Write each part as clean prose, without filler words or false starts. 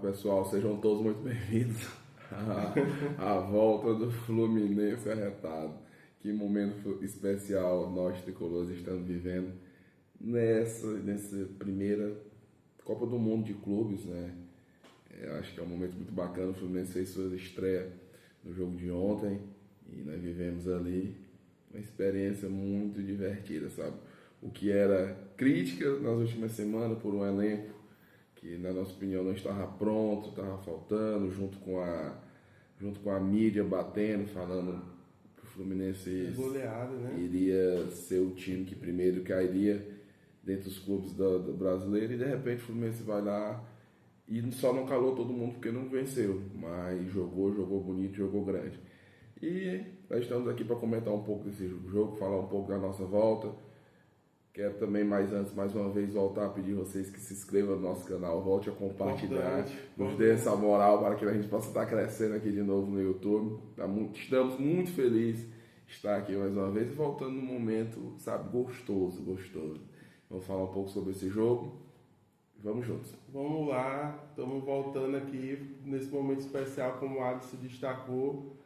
pessoal, sejam todos muito bem-vindos à volta do Fluminense arretado. Que momento especial nós tricolores estamos vivendo nessa primeira Copa do Mundo de clubes, né? Eu acho que é um momento muito bacana. O Fluminense fez sua estreia no jogo de ontem e nós vivemos ali uma experiência muito divertida, sabe? O que era crítica nas últimas semanas por um elenco que, na nossa opinião, não estava pronto, estava faltando, junto com a mídia batendo, falando que o Fluminense goleado, né? iria ser o time que primeiro cairia dentro dos clubes do brasileiro, e de repente o Fluminense vai lá e só não calou todo mundo porque não venceu, mas jogou bonito, jogou grande. E nós estamos aqui para comentar um pouco desse jogo, falar um pouco da nossa volta. Quero também, mais uma vez, voltar a pedir a vocês que se inscrevam no nosso canal, volte a compartilhar, nos dê essa moral para que a gente possa estar crescendo aqui de novo no YouTube. Estamos muito felizes de estar aqui mais uma vez e voltando num momento, sabe, gostoso. Vamos falar um pouco sobre esse jogo. Vamos juntos. Vamos lá, estamos voltando aqui nesse momento especial, como o Alisson destacou.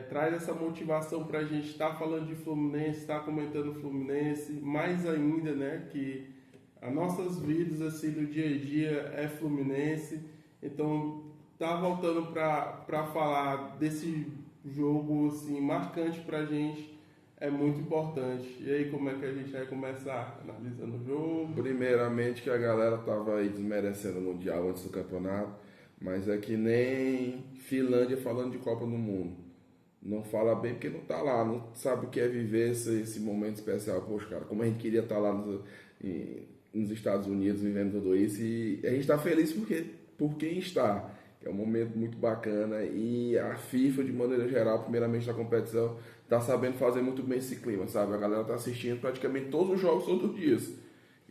Traz essa motivação para a gente estar falando de Fluminense, estar comentando Fluminense, mais ainda, né, que as nossas vidas assim no dia a dia é Fluminense. Então, tá voltando para falar desse jogo assim marcante para a gente é muito importante. E aí, como é que a gente vai começar analisando o jogo? Primeiramente, que a galera tava aí desmerecendo o Mundial antes do campeonato, mas é que nem Finlândia falando de Copa do Mundo. Não fala bem porque não tá lá, não sabe o que é viver esse momento especial. Poxa, cara, como a gente queria estar lá nos Estados Unidos vivendo tudo isso, e a gente tá feliz por quem está, que é um momento muito bacana, e a FIFA, de maneira geral, primeiramente na competição, tá sabendo fazer muito bem esse clima, sabe? A galera tá assistindo praticamente todos os jogos, todos os dias.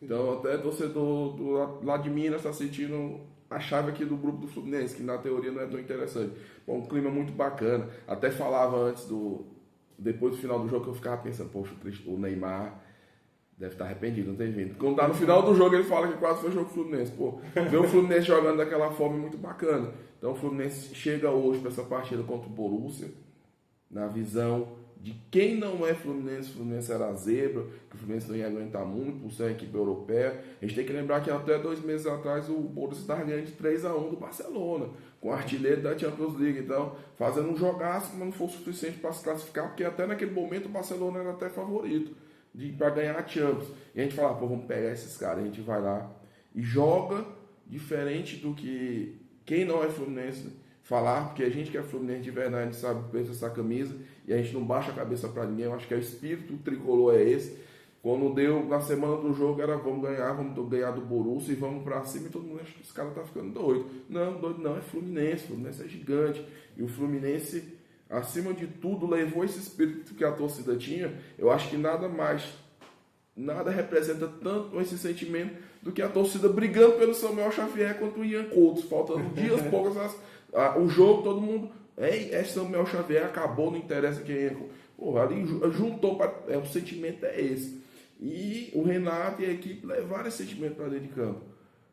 Então, até torcedor lá de Minas tá assistindo a chave aqui do grupo do Fluminense, que na teoria não é tão interessante. Bom, um clima muito bacana. Até falava depois do final do jogo, que eu ficava pensando, poxa, o Neymar deve estar arrependido, não tem vindo. Quando tá no final do jogo, ele fala que quase foi jogo do Fluminense. Pô, ver o Fluminense jogando daquela forma é muito bacana. Então o Fluminense chega hoje para essa partida contra o Borussia, na visão de quem não é Fluminense. O Fluminense era zebra, que o Fluminense não ia aguentar muito por ser uma equipe europeia. A gente tem que lembrar que até 2 meses atrás o Borussia estava ganhando de 3-1 do Barcelona, com o artilheiro da Champions League. Então, fazendo um jogaço, mas não foi o suficiente para se classificar, porque até naquele momento o Barcelona era até favorito para ganhar a Champions. E a gente fala, pô, vamos pegar esses caras. A gente vai lá e joga diferente do que quem não é Fluminense falar, porque a gente que é Fluminense de verdade, a gente sabe que pensa essa camisa e a gente não baixa a cabeça para ninguém. Eu acho que o espírito tricolor é esse. Quando deu na semana do jogo era vamos ganhar do Borussia e vamos para cima, e todo mundo acha que esse cara tá ficando doido. Não, doido não, é Fluminense. Fluminense é gigante. E o Fluminense, acima de tudo, levou esse espírito que a torcida tinha. Eu acho que nada representa tanto esse sentimento do que a torcida brigando pelo Samuel Xavier contra o Ian Couto, faltando dias poucos o jogo, todo mundo, é Samuel Xavier, acabou, não interessa quem é. Porra, ali juntou, o sentimento é esse. E o Renato e a equipe levaram esse sentimento para dentro de campo,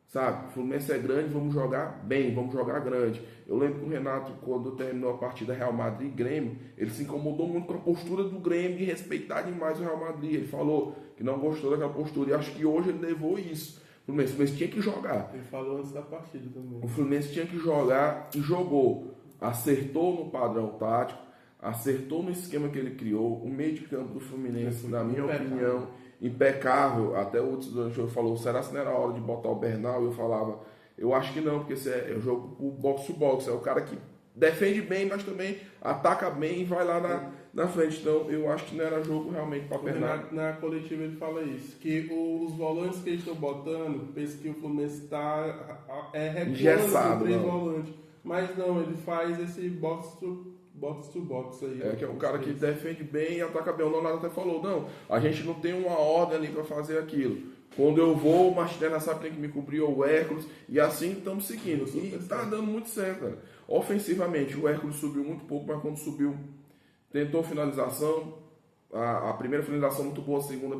sabe? O Fluminense é grande, vamos jogar bem, vamos jogar grande. Eu lembro que o Renato, quando terminou a partida Real Madrid e Grêmio, ele se incomodou muito com a postura do Grêmio de respeitar demais o Real Madrid. Ele falou que não gostou daquela postura, e acho que hoje ele levou isso. O Fluminense tinha que jogar. Ele falou antes da partida também. O Fluminense tinha que jogar e jogou. Acertou no padrão tático, acertou no esquema que ele criou. O meio de campo do Fluminense, na minha opinião, impecável. Até o Hudson durante o jogo falou, será que não era hora de botar o Bernal? E eu falava, eu acho que não, porque esse é o jogo o box to box. É o cara que defende bem, mas também ataca bem e vai lá na frente. Então, eu acho que não era jogo realmente para Bernal. Na coletiva ele fala isso, que os volantes que eles estão botando, pensa que o Fluminense está recuando três volantes. Mas não, ele faz esse box to box aí. Que é um cara que defende bem e ataca bem. O Leonardo até falou, não, a gente não tem uma ordem ali para fazer aquilo. Quando eu vou, o Martinelli sabe que tem que me cobrir, ou o Hércules, e assim estamos seguindo. E está dando muito certo, cara. Ofensivamente, o Hércules subiu muito pouco, mas quando subiu, tentou finalização, a primeira finalização muito boa, a segunda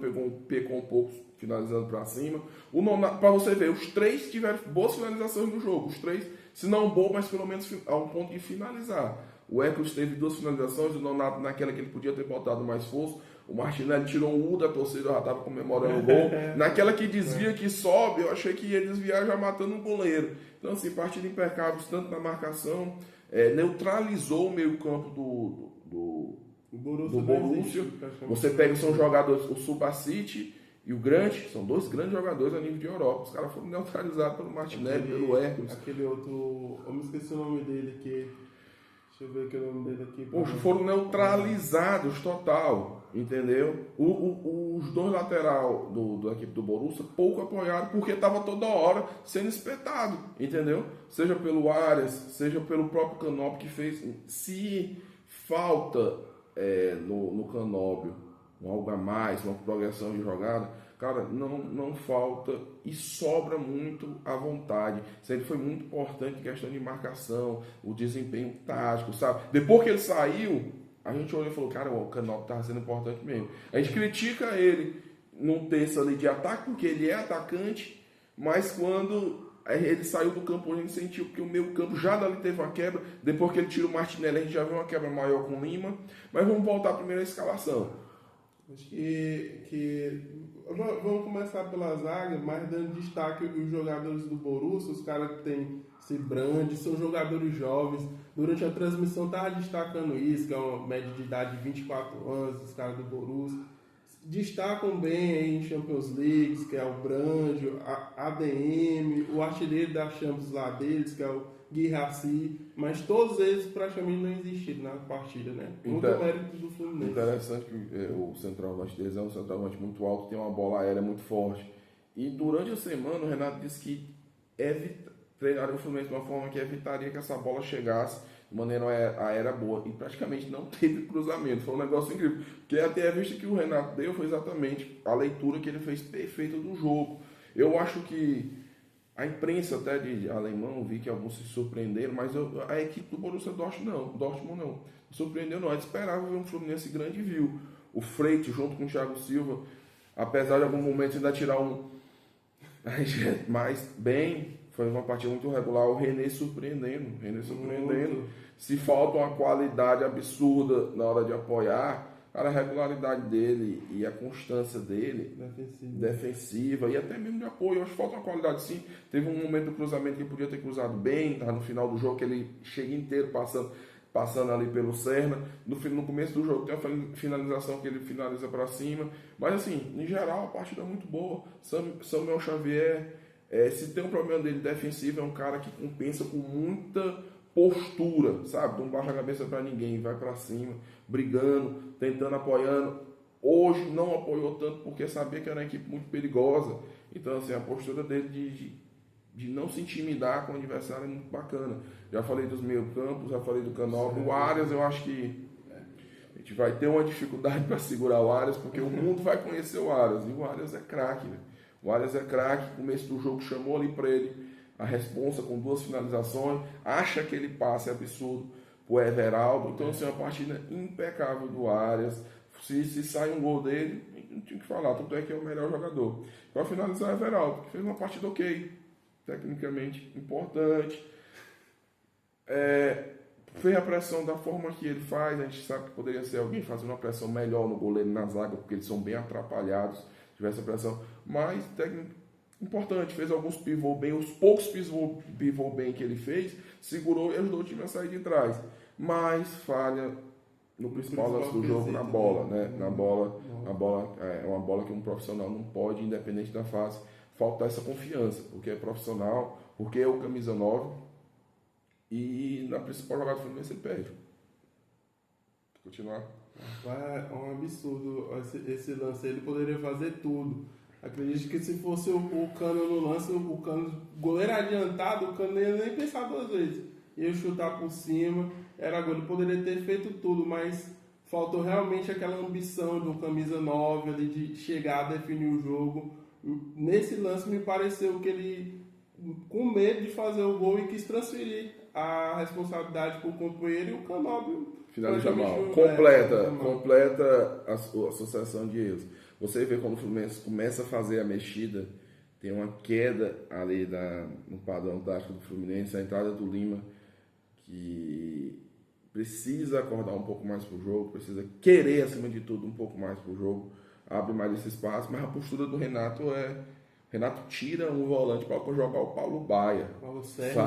pecou um pouco, finalizando para cima. O Nonato, para você ver, os três tiveram boas finalizações no jogo. Os três, se não bom, mas pelo menos a um ponto de finalizar. O Hércules teve 2 finalizações, o Nonato naquela que ele podia ter botado mais força. O Martinelli tirou um U da torcida, já estava comemorando o gol. Naquela que desvia, que sobe, eu achei que ia desviar já matando um goleiro. Então, assim, partida impecável, tanto na marcação, neutralizou o meio-campo do Borussia. Você pega, são jogadores, o Subasic e o Grande, são 2 grandes jogadores a nível de Europa. Os caras foram neutralizados pelo Martinelli, pelo Hércules. Aquele outro, eu me esqueci o nome dele, que... Deixa eu ver aqui o nome dele aqui. Poxa, foram neutralizados total, entendeu? Os 2 lateral da equipe do Borussia pouco apoiaram, porque estava toda hora sendo espetado, entendeu? Seja pelo Arias, seja pelo próprio Canóbio, que fez... Se falta no Canóbio algo a mais, uma progressão de jogada, cara, não falta e sobra muito à vontade. Isso aí foi muito importante em questão de marcação, o desempenho tático, sabe? Depois que ele saiu, a gente olhou e falou, cara, o Canóbio estava sendo importante mesmo. A gente critica ele num terço ali de ataque, porque ele é atacante, mas quando ele saiu do campo, a gente sentiu que o meio campo já dali teve uma quebra. Depois que ele tira o Martinelli, a gente já viu uma quebra maior com o Lima. Mas vamos voltar à primeira escalação. Acho que vamos começar pela zaga, mas dando destaque os jogadores do Borussia, os caras que tem esse brand, são jogadores jovens. Durante a transmissão estava destacando isso, que é uma média de idade de 24 anos, os caras do Borussia. Destacam bem aí em Champions League, que é o Brandio, a ADM, o artilheiro da Champions lá deles, que é o Guirassy, mas todos eles praticamente não existiram na partida, né? Muito mérito do Fluminense. Interessante que o centroavante deles é um centroavante muito alto, tem uma bola aérea muito forte. E durante a semana o Renato disse que treinaria o Fluminense de uma forma que evitaria que essa bola chegasse de maneira aérea boa. E praticamente não teve cruzamento. Foi um negócio incrível. Porque até a vista que o Renato deu foi exatamente a leitura que ele fez perfeita do jogo. Eu acho que a imprensa até de alemão, vi que alguns se surpreenderam, mas a equipe do Borussia Dortmund não. Surpreendeu não. A gente esperava ver um Fluminense grande e viu. O Freite junto com o Thiago Silva, apesar de algum momento ainda tirar mas bem, foi uma partida muito regular. O René surpreendendo. Se falta uma qualidade absurda na hora de apoiar, cara, a regularidade dele e a constância dele, defensiva e até mesmo de apoio, eu acho que falta uma qualidade sim. Teve um momento do cruzamento que ele podia ter cruzado bem, tá no final do jogo, que ele chega inteiro passando ali pelo Serna. No começo do jogo tem uma finalização que ele finaliza para cima, mas assim, em geral a partida é muito boa. Samuel Xavier, se tem um problema dele defensivo, é um cara que compensa com muita postura, sabe? Não baixa a cabeça para ninguém, vai para cima, brigando, tentando, apoiando. Hoje não apoiou tanto porque sabia que era uma equipe muito perigosa. Então, assim, a postura dele de não se intimidar com o adversário é muito bacana. Já falei dos meio-campos, já falei do Canóbio. O Arias, eu acho que a gente vai ter uma dificuldade para segurar o Arias, porque o mundo vai conhecer o Arias. E o Arias é craque, né? O Arias é craque. Começo do jogo chamou ali para ele a responsa com 2 finalizações, acha que ele passe absurdo pro Everaldo. Então, assim, uma partida impecável do Arias. Se sai um gol dele, não tinha que falar, tanto é que é o melhor jogador. Para finalizar, o Everaldo, que fez uma partida ok, tecnicamente importante. Fez a pressão da forma que ele faz. A gente sabe que poderia ser alguém fazendo uma pressão melhor no goleiro e na zaga, porque eles são bem atrapalhados, se tivesse a pressão. Mas, importante, fez alguns pivô bem, os poucos pivô bem que ele fez, segurou e ajudou o time a sair de trás. Mas falha no principal lance do jogo, na bola, né? A bola é uma bola que um profissional não pode, independente da fase, faltar essa confiança, porque é profissional, porque é o camisa 9 e na principal jogada do Fluminense ele perde. Continuar. É um absurdo esse lance, ele poderia fazer tudo. Acredito que se fosse o Cano no lance, o Cano, goleiro adiantado, o Cano não ia nem pensar 2 vezes. Ia chutar por cima, era gol. Ele poderia ter feito tudo, mas faltou realmente aquela ambição do camisa 9 ali de chegar a definir o jogo. Nesse lance me pareceu que ele com medo de fazer o gol e quis transferir a responsabilidade para o companheiro, e o Canóbio Finaliza mal. praticamente Completa a associação de erros. Você vê quando o Fluminense começa a fazer a mexida, tem uma queda ali no padrão tático do Fluminense, a entrada do Lima, que precisa acordar um pouco mais para o jogo, precisa querer, acima de tudo, um pouco mais para o jogo, abre mais esse espaço, mas a postura do Renato Renato tira um volante para jogar o Paulo Baia. Paulo Sérgio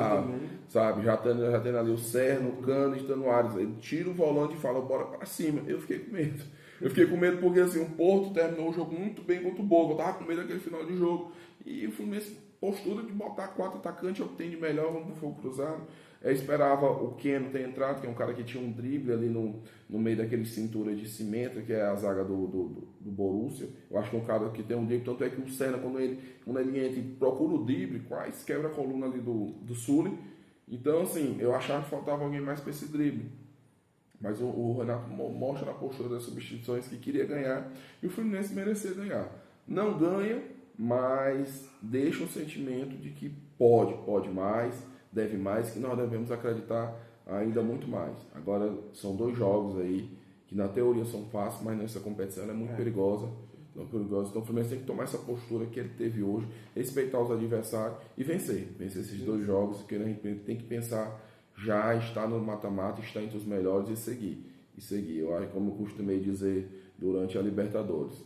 sabe? Já tendo ali o Serno, o Cano, estando no Ares. Ele tira o volante e fala, bora para cima. Eu fiquei com medo. Eu fiquei com medo porque assim, o Porto terminou o jogo muito bem contra o Boca. Eu tava com medo daquele final de jogo. E o Fluminense, postura de botar 4 atacantes, é o que tem de melhor, vamos pro fogo cruzado. Eu esperava o Keno ter entrado, que é um cara que tinha um drible ali no meio daquele cintura de cimento, que é a zaga do Borussia. Eu acho que é um cara que tem um drible, tanto é que o Senna, quando ele entra e procura o drible, quase quebra a coluna ali do Sully. Então, assim, eu achava que faltava alguém mais para esse drible. Mas o Renato mostra na postura das substituições que queria ganhar, e o Fluminense merecia ganhar. Não ganha, mas deixa um sentimento de que pode mais, deve mais, que nós devemos acreditar ainda muito mais. Agora, são 2 jogos aí, que na teoria são fáceis, mas nessa competição ela é muito perigosa. Então o Fluminense tem que tomar essa postura que ele teve hoje, respeitar os adversários e vencer esses 2 jogos, que a gente tem que pensar, já está no mata-mata, está entre os melhores e seguir. Eu acho, como eu costumei dizer durante a Libertadores,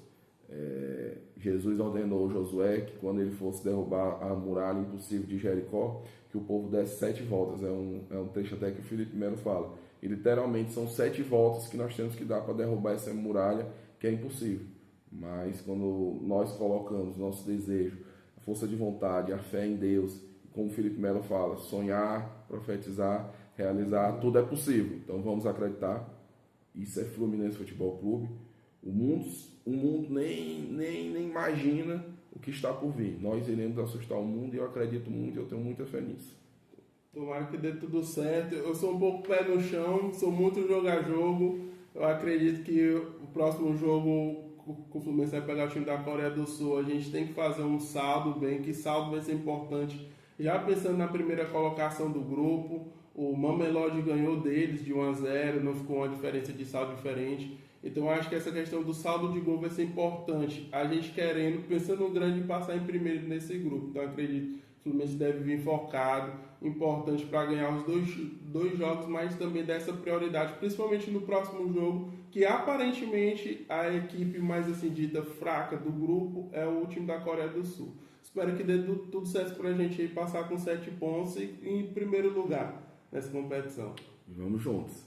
Jesus ordenou Josué que quando ele fosse derrubar a muralha impossível de Jericó, que o povo desse 7 voltas. É um trecho até que o Felipe Melo fala. E literalmente são 7 voltas que nós temos que dar para derrubar essa muralha, que é impossível. Mas quando nós colocamos nosso desejo, a força de vontade, a fé em Deus, como o Felipe Melo fala, sonhar, profetizar, realizar, tudo é possível. Então vamos acreditar. Isso é Fluminense Futebol Clube. O mundo nem imagina o que está por vir. Nós iremos assustar o mundo e eu acredito muito, eu tenho muita fé nisso. Tomara que dê tudo certo. Eu sou um pouco pé no chão, sou muito jogar jogo. Eu acredito que o próximo jogo que o Fluminense vai pegar o time da Coreia do Sul, a gente tem que fazer um saldo bem, que saldo vai ser importante. Já pensando na primeira colocação do grupo, o Mamelodi ganhou deles de 1-0, não ficou uma diferença de saldo diferente. Então acho que essa questão do saldo de gol vai ser importante. A gente pensando no grande, passar em primeiro nesse grupo. Então acredito que o Fluminense deve vir focado, importante para ganhar os dois jogos, mas também dessa prioridade, principalmente no próximo jogo, que aparentemente a equipe mais assim dita fraca do grupo é o time da Coreia do Sul. Espero que dê tudo certo para a gente aí passar com 7 pontos e em primeiro lugar nessa competição. Vamos juntos.